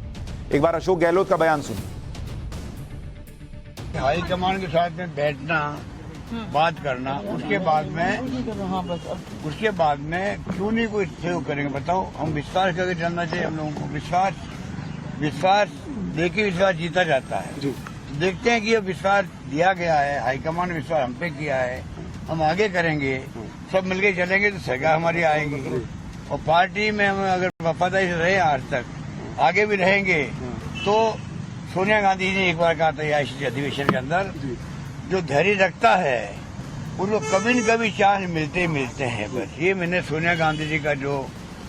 एक बार अशोक गहलोत का बयान सुनिए। हाईकमान के साथ में बैठना, बात करना, उसके बाद में क्यों नहीं कोई सहयोग करेंगे? बताओ, हम विश्वास करके चलना चाहिए। हम लोगों को विश्वास देके विश्वास जीता जाता है। देखते हैं कि ये विश्वास दिया गया है, हाईकमान ने विश्वास हम पे किया है, हम आगे करेंगे, सब मिलके चलेंगे तो सरकार हमारी आएगी। और पार्टी में हम अगर वफादारी से रहे आज तक, आगे भी रहेंगे। तो सोनिया गांधी ने एक बार कहा था आईसीसी अधिवेशन के अंदर, जो धैर्य रखता है उनको कभी न कभी चांस मिलते ही मिलते हैं। बस ये मैंने सोनिया गांधी जी का जो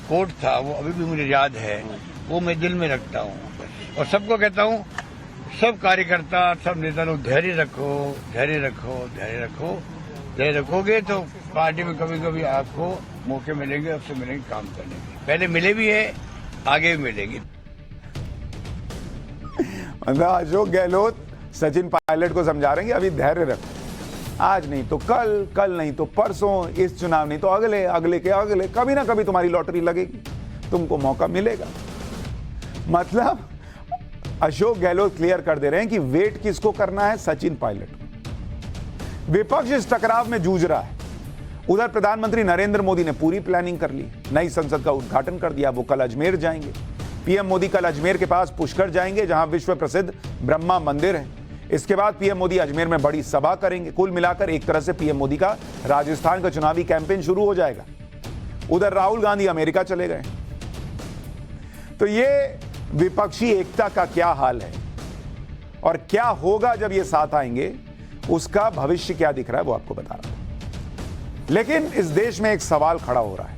कोट था वो अभी भी मुझे याद है, वो मैं दिल में रखता हूँ। और सबको कहता हूँ, सब कार्यकर्ता, सब नेता लोग धैर्य रखो, धैर्य रखो, धैर्य रखो। धैर्य रखोगे तो पार्टी में कभी कभी आपको मौके मिलेंगे, आपसे मिलेंगे काम करने के। पहले मिले भी है, आगे भी मिलेंगे। अशोक गहलोत सचिन पायलट को समझा रहे हैं कि अभी धैर्य रखो, आज नहीं तो कल, कल नहीं तो परसों, इस चुनाव नहीं तो अगले, अगले के अगले, कभी ना कभी तुम्हारी लॉटरी लगेगी, तुमको मौका मिलेगा। मतलब अशोक गहलोत क्लियर कर दे रहे हैं कि वेट किसको करना है, सचिन पायलट को। विपक्ष इस टकराव में जूझ रहा है। उधर प्रधानमंत्री नरेंद्र मोदी ने पूरी प्लानिंग कर ली, नई संसद का उद्घाटन कर दिया। वो कल अजमेर जाएंगे। पीएम मोदी कल अजमेर के पास पुष्कर जाएंगे, जहां विश्व प्रसिद्ध ब्रह्मा मंदिर है। इसके बाद पीएम मोदी अजमेर में बड़ी सभा करेंगे। कुल मिलाकर एक तरह से पीएम मोदी का राजस्थान का चुनावी कैंपेन शुरू हो जाएगा। उधर राहुल गांधी अमेरिका चले गए। तो ये विपक्षी एकता का क्या हाल है और क्या होगा जब ये साथ आएंगे, उसका भविष्य क्या दिख रहा है वो आपको बता रहा हूं। लेकिन इस देश में एक सवाल खड़ा हो रहा है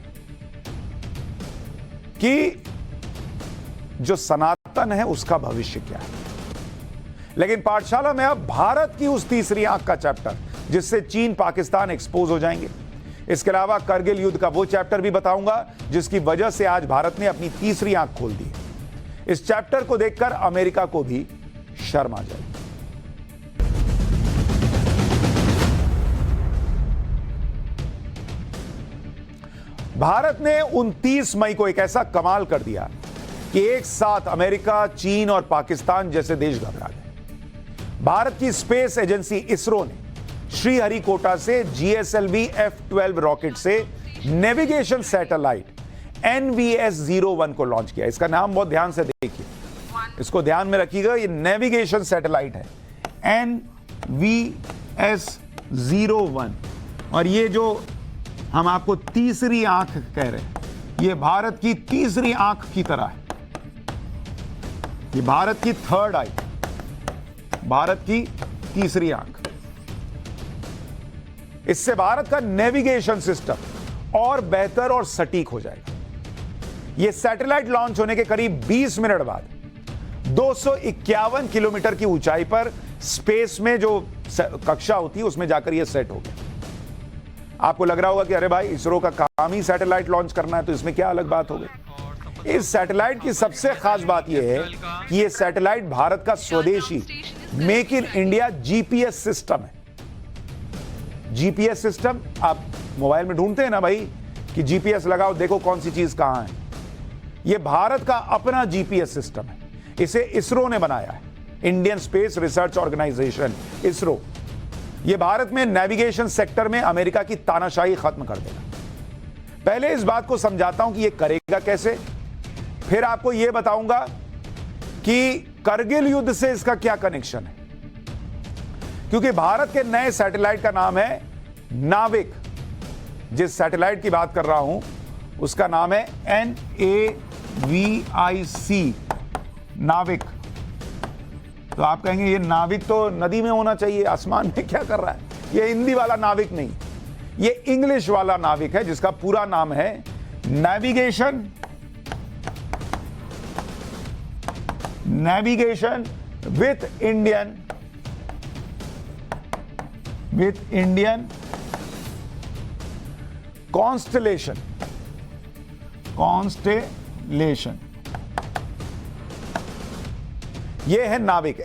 कि जो सनातन है उसका भविष्य क्या है। लेकिन पाठशाला में अब भारत की उस तीसरी आंख का चैप्टर जिससे चीन पाकिस्तान एक्सपोज हो जाएंगे। इसके अलावा करगिल युद्ध का वो चैप्टर भी बताऊंगा जिसकी वजह से आज भारत ने अपनी तीसरी आंख खोल दी। इस चैप्टर को देखकर अमेरिका को भी शर्म आ जाएगी। भारत ने 29 मई को एक ऐसा कमाल कर दिया कि एक साथ अमेरिका, चीन और पाकिस्तान जैसे देश घबरा गए। भारत की स्पेस एजेंसी इसरो ने श्रीहरिकोटा से GSLV F-12 रॉकेट से नेविगेशन सैटेलाइट NVS-01 को लॉन्च किया। इसका नाम बहुत ध्यान से देखिए, इसको ध्यान में रखिएगा, ये नेविगेशन सैटेलाइट है NVS-01। और ये जो हम आपको तीसरी आंख कह रहे हैं, ये भारत की तीसरी आंख की तरह है। ये भारत की थर्ड आई, भारत की तीसरी आंख। इससे भारत का नेविगेशन सिस्टम और बेहतर और सटीक हो जाएगा। यह सैटेलाइट लॉन्च होने के करीब 20 मिनट बाद 251 किलोमीटर की ऊंचाई पर स्पेस में जो कक्षा होती है उसमें जाकर यह सेट हो गया। आपको लग रहा होगा कि अरे भाई, इसरो का काम ही सैटेलाइट लॉन्च करना है, तो इसमें क्या अलग बात हो गई। इस सैटेलाइट की सबसे खास बात यह है कि यह सैटेलाइट भारत का स्वदेशी make in India GPS system है। जीपीएस सिस्टम आप मोबाइल में ढूंढते हैं ना भाई कि जीपीएस लगाओ, देखो कौन सी चीज कहां है। यह भारत का अपना जीपीएस सिस्टम है। इसे इसरो ने बनाया है, Indian Space Research Organisation, ISRO. यह भारत में नेविगेशन सेक्टर में अमेरिका की तानाशाही खत्म कर देगा। पहले इस बात को समझाता हूं कि यह करेगा कैसे, फिर आपको यह बताऊंगा कि करगिल युद्ध से इसका क्या कनेक्शन है। क्योंकि भारत के नए सैटेलाइट का नाम है नाविक। जिस सैटेलाइट की बात कर रहा हूं उसका नाम है NAVIC, नाविक। तो आप कहेंगे ये नाविक तो नदी में होना चाहिए, आसमान में क्या कर रहा है। ये हिंदी वाला नाविक नहीं, ये इंग्लिश वाला नाविक है जिसका पूरा नाम है नेविगेशन विथ इंडियन कॉन्स्टेलेशन। ये है नाविक,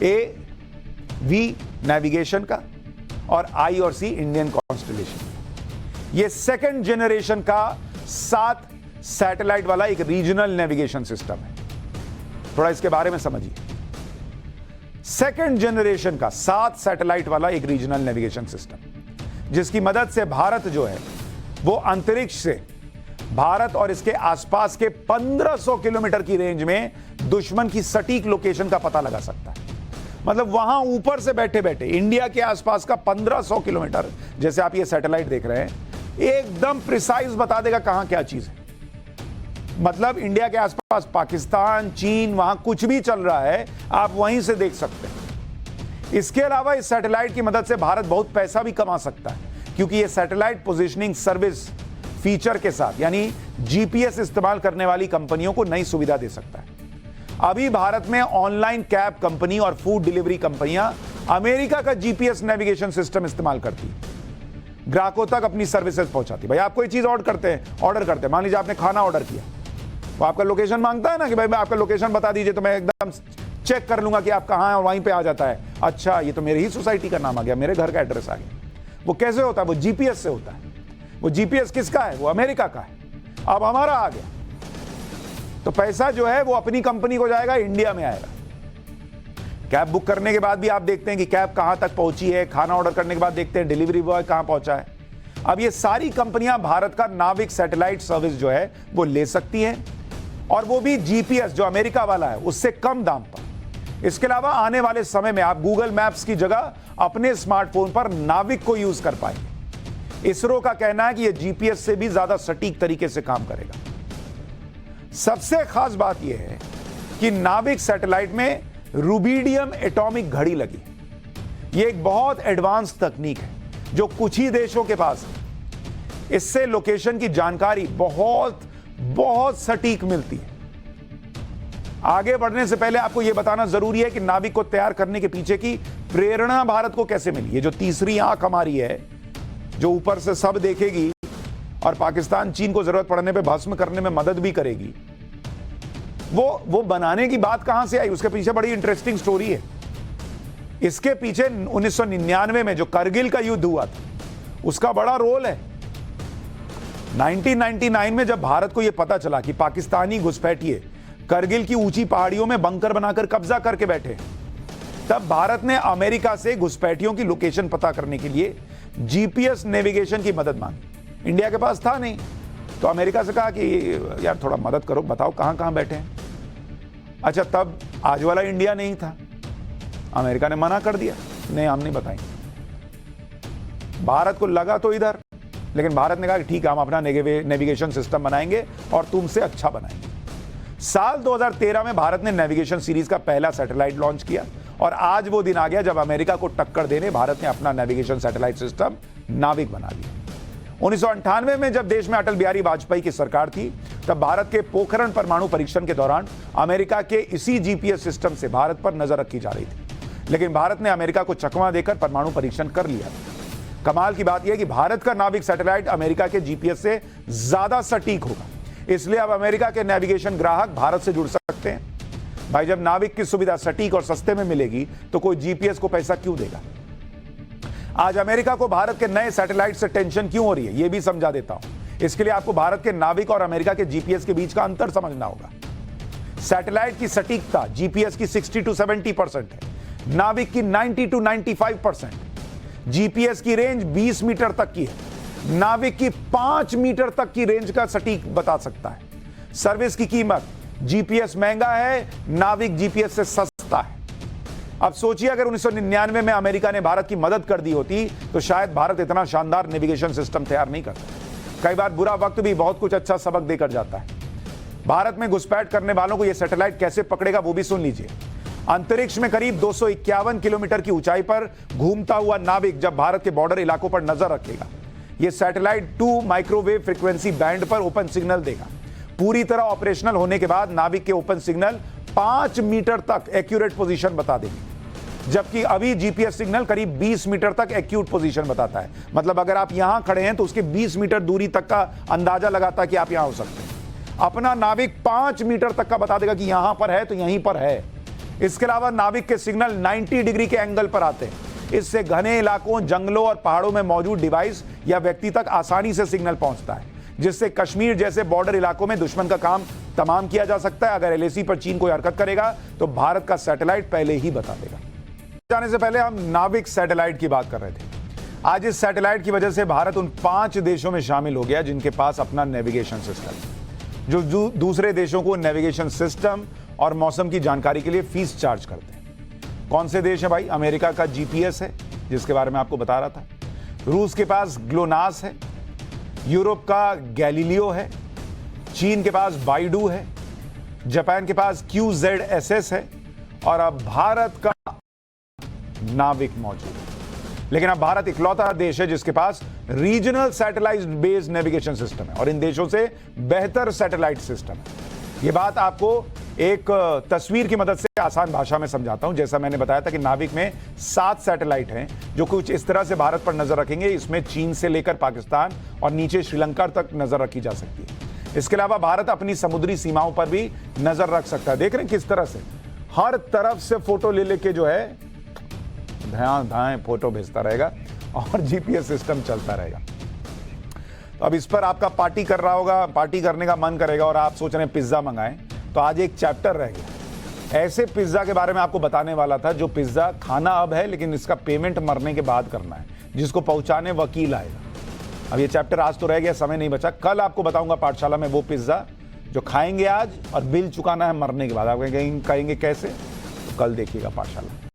NAV नेविगेशन का और I और C इंडियन कॉन्स्टेलेशन। ये सेकंड जनरेशन का 7 सैटेलाइट वाला एक रीजनल नेविगेशन सिस्टम है। थोड़ा इसके बारे में समझिए। सेकंड जनरेशन का 7 सैटेलाइट वाला एक रीजनल नेविगेशन सिस्टम, जिसकी मदद से भारत जो है वो अंतरिक्ष से भारत और इसके आसपास के 1500 किलोमीटर की रेंज में दुश्मन की सटीक लोकेशन का पता लगा सकता है। मतलब वहां ऊपर से बैठे बैठे इंडिया के आसपास का 1500 किलोमीटर, जैसे आप ये सैटेलाइट देख रहे हैं, एकदम प्रिसाइज बता देगा कहां क्या चीज है। मतलब इंडिया के आसपास पाकिस्तान, चीन, वहां कुछ भी चल रहा है आप वहीं से देख सकते हैं। इसके अलावा इस सैटेलाइट की मदद से भारत बहुत पैसा भी कमा सकता है, क्योंकि यह सैटेलाइट पोजिशनिंग सर्विस फीचर के साथ, यानी जीपीएस इस्तेमाल करने वाली कंपनियों को नई सुविधा दे सकता है। अभी भारत में ऑनलाइन कैब कंपनी और फूड डिलीवरी कंपनियां अमेरिका का जीपीएस नेविगेशन सिस्टम इस्तेमाल करती है, ग्राहकों तक अपनी सर्विसेज पहुंचाती। भाई आप कोई चीज ऑर्डर करते हैं, मान लीजिए आपने खाना ऑर्डर किया, वो आपका लोकेशन मांगता है ना कि भाई मैं आपका लोकेशन बता दीजिए, तो मैं एकदम चेक कर लूंगा कि आप कहां हैं और वहीं पे आ जाता है। अच्छा, ये तो मेरे ही सोसाइटी का नाम आ गया, मेरे घर का एड्रेस आ गया। वो कैसे होता है? वो जीपीएस से होता है। वो जीपीएस किसका है? वो अमेरिका का है। अब हमारा आ गया तो पैसा जो है वो अपनी कंपनी को जाएगा, इंडिया में आएगा। कैब बुक करने के बाद भी आप देखते हैं कि कैब कहां तक पहुंची है, खाना ऑर्डर करने के बाद देखते हैं डिलीवरी बॉय कहां पहुंचा है। अब ये सारी कंपनियां भारत का नाविक सैटेलाइट सर्विस जो है वो ले सकती हैं, और वो भी जीपीएस जो अमेरिका वाला है उससे कम दाम पर। इसके अलावा आने वाले समय में आप गूगल मैप्स की जगह अपने स्मार्टफोन पर नाविक को यूज कर पाएंगे। इसरो का कहना है कि यह जीपीएस से भी ज्यादा सटीक तरीके से काम करेगा। सबसे खास बात यह है कि नाविक सैटेलाइट में रुबिडियम एटॉमिक घड़ी लगी। यह एक बहुत एडवांस तकनीक है जो कुछ ही देशों के पास है। इससे लोकेशन की जानकारी बहुत बहुत सटीक मिलती है। आगे बढ़ने से पहले आपको यह बताना जरूरी है कि नाविक को तैयार करने के पीछे की प्रेरणा भारत को कैसे मिली। ये जो तीसरी आंख हमारी है, जो ऊपर से सब देखेगी और पाकिस्तान चीन को जरूरत पड़ने पे भस्म करने में मदद भी करेगी, वो बनाने की बात कहां से आई? उसके पीछे बड़ी इंटरेस्टिंग स्टोरी है। इसके पीछे 1999 में जो करगिल का युद्ध हुआ था उसका बड़ा रोल है। 1999 में जब भारत को यह पता चला कि पाकिस्तानी घुसपैठिए करगिल की ऊंची पहाड़ियों में बंकर बनाकर कब्जा करके बैठे, तब भारत ने अमेरिका से घुसपैठियों की लोकेशन पता करने के लिए जीपीएस नेविगेशन की मदद मांगी। इंडिया के पास था नहीं, तो अमेरिका से कहा कि यार थोड़ा मदद करो, बताओ कहां कहां बैठे हैं। अच्छा, तब आज वाला इंडिया नहीं था, अमेरिका ने मना कर दिया, नहीं हम नहीं बताएंगे। भारत को लगा तो इधर, लेकिन भारत ने कहा कि ठीक है हम अपना नेविगेशन सिस्टम बनाएंगे और तुमसे अच्छा बनाएंगे। साल 2013 में भारत ने नेविगेशन सीरीज का पहला सैटेलाइट लॉन्च किया और आज वो दिन आ गया जब अमेरिका को टक्कर देने भारत ने अपना नेविगेशन सैटेलाइट सिस्टम नाविक बना लिया। 1998 में जब देश में अटल बिहारी वाजपेयी की सरकार थी, तब भारत के पोखरण परमाणु परीक्षण के दौरान अमेरिका के इसी जीपीएस सिस्टम से भारत पर नजर रखी जा रही थी, लेकिन भारत ने अमेरिका को चकमा देकर परमाणु परीक्षण कर लिया। कमाल की बात यह कि भारत का नाविक सैटेलाइट अमेरिका के जीपीएस से ज्यादा सटीक होगा, इसलिए अब अमेरिका के नेविगेशन ग्राहक भारत से जुड़ सकते हैं। भाई, जब नाविक की सुविधा सटीक और सस्ते में मिलेगी तो कोई जीपीएस को पैसा क्यों देगा? आज अमेरिका को भारत के नए सैटेलाइट से टेंशन क्यों हो रही है, यह भी समझा देता हूं। इसके लिए आपको भारत के नाविक और अमेरिका के जीपीएस के बीच का अंतर समझना होगा। सैटेलाइट की सटीकता जीपीएस की 60 to 70% है, नाविक की 90 to 95%। जीपीएस की रेंज 20 मीटर तक की है, नाविक की 5 मीटर तक की रेंज का सटीक बता सकता है। सर्विस की कीमत, जीपीएस महंगा है, नाविक जीपीएस से सस्ता है। अब सोचिए अगर 1999 में अमेरिका ने भारत की मदद कर दी होती तो शायद भारत इतना शानदार नेविगेशन सिस्टम तैयार नहीं करता। कई बार बुरा वक्त भी बहुत कुछ अच्छा सबक देकर जाता है। भारत में घुसपैठ करने वालों को यह सैटेलाइट कैसे पकड़ेगा वो भी सुन लीजिए। अंतरिक्ष में करीब 251 किलोमीटर की ऊंचाई पर घूमता हुआ नाविक जब भारत के बॉर्डर इलाकों पर नजर रखेगा, यह सैटेलाइट 2 माइक्रोवेव फ्रीक्वेंसी बैंड पर ओपन सिग्नल देगा। पूरी तरह ऑपरेशनल होने के बाद नाविक के ओपन सिग्नल 5 मीटर तक एक्यूरेट पोजीशन बता देंगे, जबकि अभी जीपीएस सिग्नल करीब 20 मीटर तक एक्यूट पोजीशन बताता है। मतलब अगर आप यहां खड़े हैं तो उसके 20 मीटर दूरी तक का अंदाजा लगाता है कि आप यहां हो सकते हैं। अपना नाविक 5 मीटर तक का बता देगा कि यहां पर है तो यहीं पर है। इसके अलावा नाविक के सिग्नल 90 डिग्री के एंगल पर आते हैं। इससे घने इलाकों, जंगलों और पहाड़ों में मौजूद डिवाइस या व्यक्ति तक आसानी से सिग्नल पहुंचता है, जिससे कश्मीर जैसे बॉर्डर इलाकों में दुश्मन का काम तमाम किया जा सकता है। अगर एलएसी पर चीन कोई हरकत करेगा तो भारत का सैटेलाइट पहले ही बता देगा। जाने से पहले हम नाविक सैटेलाइट की बात कर रहे थे। आज इस सैटेलाइट की वजह से भारत उन 5 देशों में शामिल हो गया जिनके पास अपना नेविगेशन सिस्टम, जो दूसरे देशों को नेविगेशन सिस्टम और मौसम की जानकारी के लिए फीस चार्ज करते हैं। कौन से देश है भाई? अमेरिका का जीपीएस है, जिसके बारे में आपको बता रहा था। रूस के पास ग्लोनास है, यूरोप का गैलीलियो है, चीन के पास बाइडू है, जापान के पास QZSS है और अब भारत का नाविक मौजूद है। लेकिन अब भारत इकलौता देश है जिसके पास regional satellite based navigation system है और इन देशों से बेहतर सैटेलाइट सिस्टम है। यह बात आपको एक तस्वीर की मदद से आसान भाषा में समझाता हूं। जैसा मैंने बताया था कि नाविक में 7 सैटेलाइट हैं जो कुछ इस तरह से भारत पर नजर रखेंगे। इसमें चीन से लेकर पाकिस्तान और नीचे श्रीलंका तक नजर रखी जा सकती है। इसके अलावा भारत अपनी समुद्री सीमाओं पर भी नजर रख सकता है। देख रहे हैं किस तरह से हर तरफ से फोटो ले लेके जो है ध्यान धाएं फोटो भेजता रहेगा और जीपीएस सिस्टम चलता रहेगा। तो अब इस पर आपका पार्टी कर रहा होगा, पार्टी करने का मन करेगा और आप सोच रहे हैं पिज्जा मंगाएं, तो आज एक चैप्टर रह गया। ऐसे पिज्जा के बारे में आपको बताने वाला था जो पिज्जा खाना अब है लेकिन इसका पेमेंट मरने के बाद करना है, जिसको पहुंचाने वकील आएगा। अब ये चैप्टर आज तो रह गया, समय नहीं बचा। कल आपको बताऊंगा पाठशाला में वो पिज्जा जो खाएंगे आज और बिल चुकाना है मरने के बाद। आप कहेंगे कैसे? तो कल देखिएगा पाठशाला।